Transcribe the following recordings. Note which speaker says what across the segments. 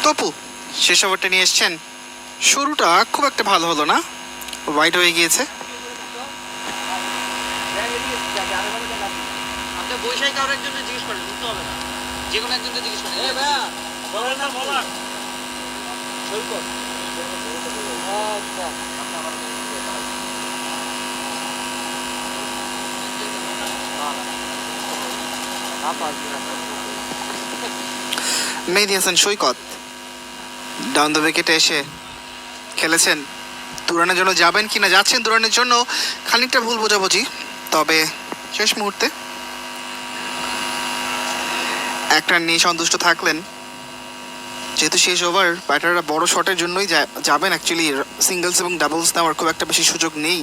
Speaker 1: তপু শেষ ওভারটা নিয়ে এসছেন। শুরুটা খুব একটা ভালো হলো না, ওয়াইড হয়ে গিয়েছে।
Speaker 2: বৈশাখী কারোর একজন জিজ্ঞেস করেন, বুঝতে হবে না, যে কোনো একজনকে জিজ্ঞেস করেন।
Speaker 1: মেহেদী হাসান সৈকত ডাউন দ্য উইকেটে এসে খেলেছেন। দুরানের জন্য যাবেন কিনা, যাচ্ছেন দুরানের জন্য, খানিকটা ভুল বোঝাবুঝি, তবে শেষ মুহূর্তে একটা নিয়ে সন্তুষ্ট থাকলেন। যেহেতু শেষ ওভার, ব্যাটাররা বড় শটের জন্যই যাবেন। অ্যাকচুয়ালি সিঙ্গলস এবং ডাবলস নেওয়ার খুব একটা বেশি সুযোগ নেই।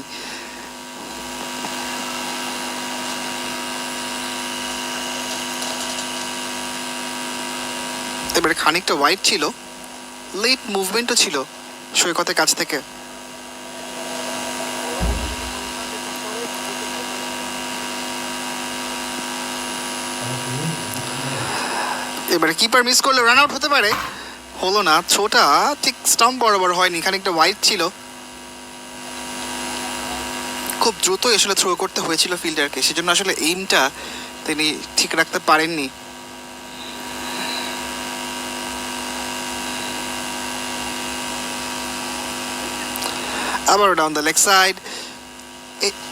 Speaker 1: এবারে খানিকটা ওয়াইড ছিল, লেট মুভমেন্টও ছিল সৈকতের কাছ থেকে। এবারে কিপার মিস করলে রান আউট হতে পারে, হলো না। ছোটা ঠিক স্টাম্প বরাবর হয়নি, খানিকটা ওয়াইড ছিল। খুব দ্রুত আসলে থ্রো করতে হয়েছিল ফিল্ডারকে, সেজন্য আসলে এইমটা তিনি ঠিক রাখতে পারেননি। আবার ডাউন দ্য লেগ সাইড।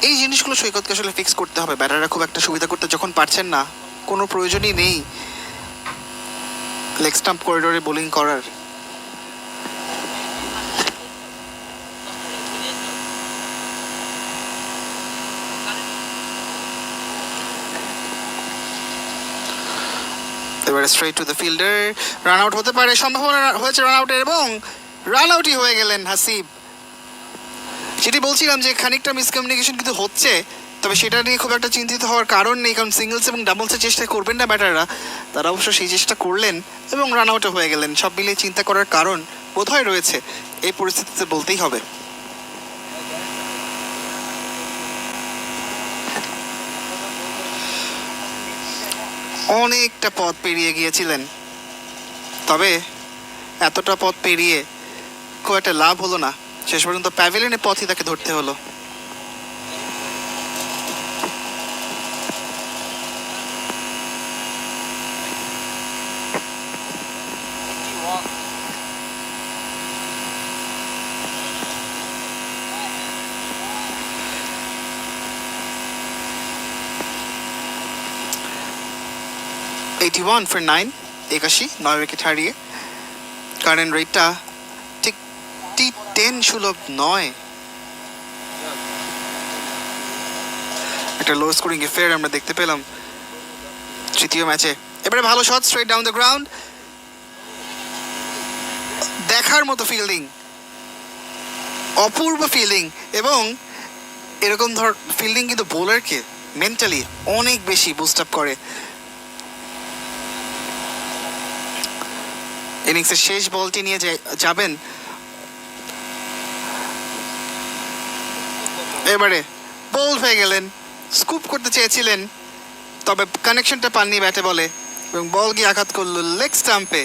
Speaker 1: এই জিনিসগুলো সৈকতকে আসলে ফিক্স করতে হবে। ব্যাটাররা খুব একটা সুবিধা করতে যখন পারছেন না, কোনো প্রয়োজনই নেই লেগ স্টাম্প করিডোরে বোলিং করার। এবারে straight to the fielder, run out হতে পারে, সম্ভাবনা হয়েছে রান আউটের, এবং রান আউটই হয়ে গেলেন হাসিব। যেটি বলছিলাম যে খানিকটা মিসকমিউনিকেশন কিন্তু হচ্ছে, তবে সেটা নিয়ে খুব একটা চিন্তিত হওয়ার কারণ নেই, কারণ সিঙ্গলস এবং ডাবলসের চেষ্টা করবেন না ব্যাটাররা, তারা অবশ্য সেই চেষ্টা করলেন এবং রান আউটও হয়ে গেলেন। সব মিলিয়ে চিন্তা করার কারণ বোধহয় রয়েছে এই পরিস্থিতিতে, বলতেই হবে। অনেকটা পথ পেরিয়ে গিয়েছিলেন, তবে এতটা পথ পেরিয়ে খুব একটা লাভ হলো না। শেষ পর্যন্ত প্যাভিলিয়নের পথই তাকে ধরতে হলো। for 9, 81 উইকেট হারিয়ে কারেন্ট রেটটা ঠিক T10 সুলভ নয়। একটা লো স্কোরিং এফেয়ার আমরা দেখতে পেলাম তৃতীয় ম্যাচে। এবারে ভালো shot, straight down the ground, দেখার মতো ফিল্ডিং, অপূর্ব ফিল্ডিং, এবং এরকম ধর ফিল্ডিং কিন্তু বোলারকে মেন্টালি অনেক বেশি বুস্ট আপ করে। ইনিংসের শেষ বলটি নিয়ে যাবেন। এবারে বোল্ড হয়ে গেলেন, স্কুপ করতে চেয়েছিলেন, তবে কানেকশনটা পাননি ব্যাটে বলে, এবং বল গিয়ে আঘাত করলো লেগ স্টাম্পে।